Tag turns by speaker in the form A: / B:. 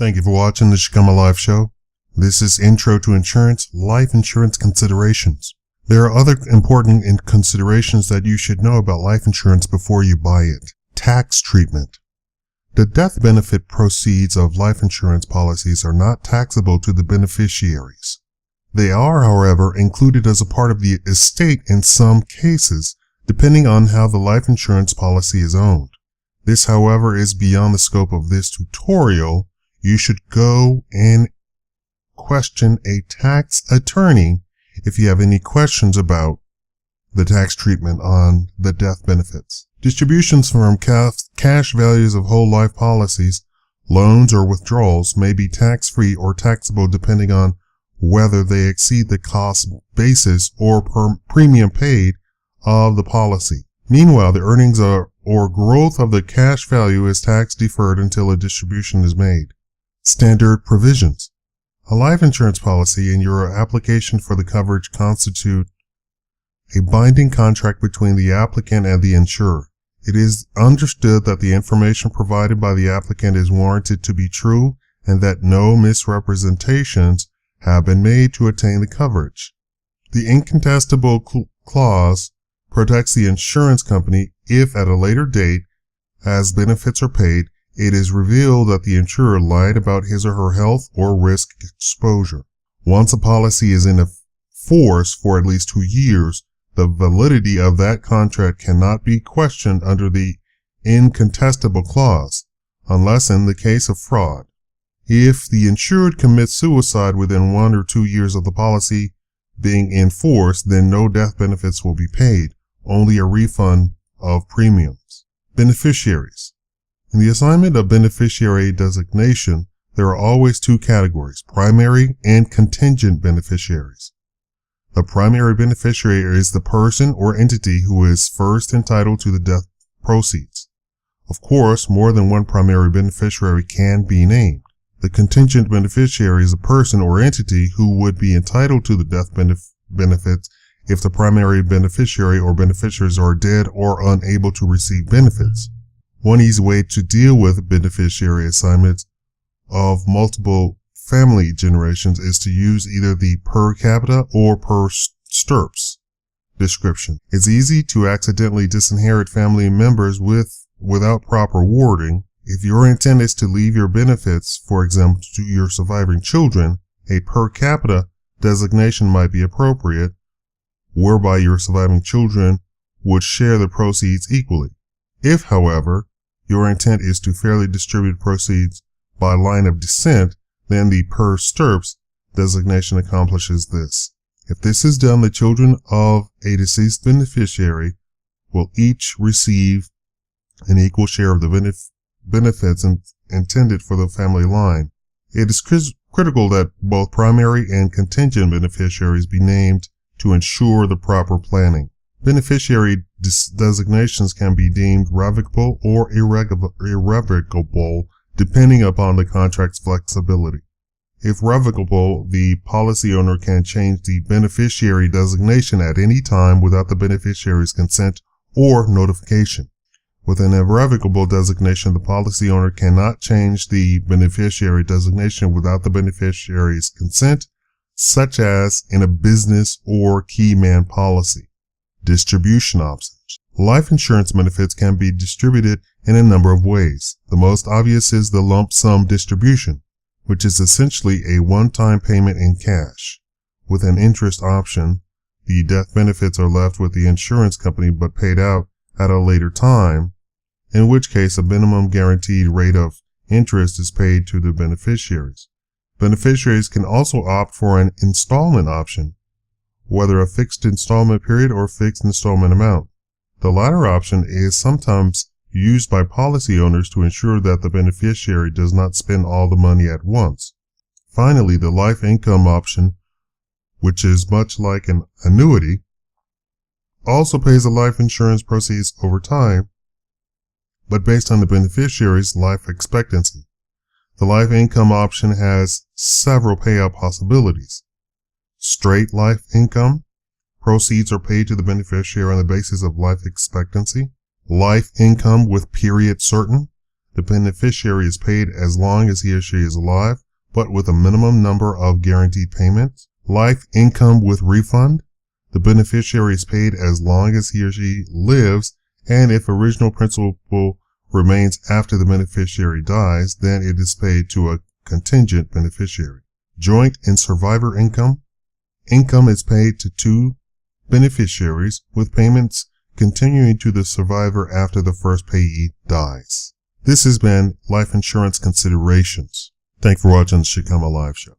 A: Thank you for watching the Shikama Live Show. This is Intro to Insurance, Life Insurance Considerations. There are other important considerations that you should know about life insurance before you buy it. Tax treatment. The death benefit proceeds of life insurance policies are not taxable to the beneficiaries. They are, however, included as a part of the estate in some cases, depending on how the life insurance policy is owned. This, however, is beyond the scope of this tutorial. You should go and question a tax attorney if you have any questions about the tax treatment on the death benefits. Distributions from cash values of whole life policies, loans, or withdrawals may be tax-free or taxable depending on whether they exceed the cost basis or premium paid of the policy. Meanwhile, the earnings or growth of the cash value is tax deferred until a distribution is made. Standard provisions. A life insurance policy and your application for the coverage constitute a binding contract between the applicant and the insurer. It is understood that the information provided by the applicant is warranted to be true and that no misrepresentations have been made to attain the coverage. The incontestable clause protects the insurance company if at a later date, as benefits are paid, it is revealed that the insurer lied about his or her health or risk exposure. Once a policy is in force for at least 2 years, the validity of that contract cannot be questioned under the incontestable clause, unless in the case of fraud. If the insured commits suicide within 1 or 2 years of the policy being in force, then no death benefits will be paid, only a refund of premiums. Beneficiaries. In the assignment of beneficiary designation, there are always 2 categories, primary and contingent beneficiaries. The primary beneficiary is the person or entity who is first entitled to the death proceeds. Of course, more than one primary beneficiary can be named. The contingent beneficiary is a person or entity who would be entitled to the death benefits if the primary beneficiary or beneficiaries are dead or unable to receive benefits. One easy way to deal with beneficiary assignments of multiple family generations is to use either the per capita or per stirps description. It's easy to accidentally disinherit family members without proper wording. If your intent is to leave your benefits, for example, to your surviving children, a per capita designation might be appropriate, whereby your surviving children would share the proceeds equally. If, however, your intent is to fairly distribute proceeds by line of descent, then the per stirps designation accomplishes this. If this is done, the children of a deceased beneficiary will each receive an equal share of the benefits intended for the family line. It is critical that both primary and contingent beneficiaries be named to ensure the proper planning. Beneficiary designations can be deemed revocable or irrevocable depending upon the contract's flexibility. If revocable, the policy owner can change the beneficiary designation at any time without the beneficiary's consent or notification. With an irrevocable designation, the policy owner cannot change the beneficiary designation without the beneficiary's consent, such as in a business or key man policy. Distribution options. Life insurance benefits can be distributed in a number of ways. The most obvious is the lump sum distribution, which is essentially a one-time payment in cash. With an interest option, the death benefits are left with the insurance company but paid out at a later time, in which case a minimum guaranteed rate of interest is paid to the beneficiaries. Beneficiaries can also opt for an installment option, whether a fixed installment period or fixed installment amount. The latter option is sometimes used by policy owners to ensure that the beneficiary does not spend all the money at once. Finally, the life income option, which is much like an annuity, also pays the life insurance proceeds over time, but based on the beneficiary's life expectancy. The life income option has several payout possibilities. Straight life income. Proceeds are paid to the beneficiary on the basis of life expectancy. Life income with period certain. The beneficiary is paid as long as he or she is alive, but with a minimum number of guaranteed payments. Life income with refund. The beneficiary is paid as long as he or she lives, and if original principal remains after the beneficiary dies, then it is paid to a contingent beneficiary. Joint and survivor income. Income is paid to two beneficiaries, with payments continuing to the survivor after the first payee dies. This has been Life Insurance Considerations. Thanks for watching the Shikama Live Show.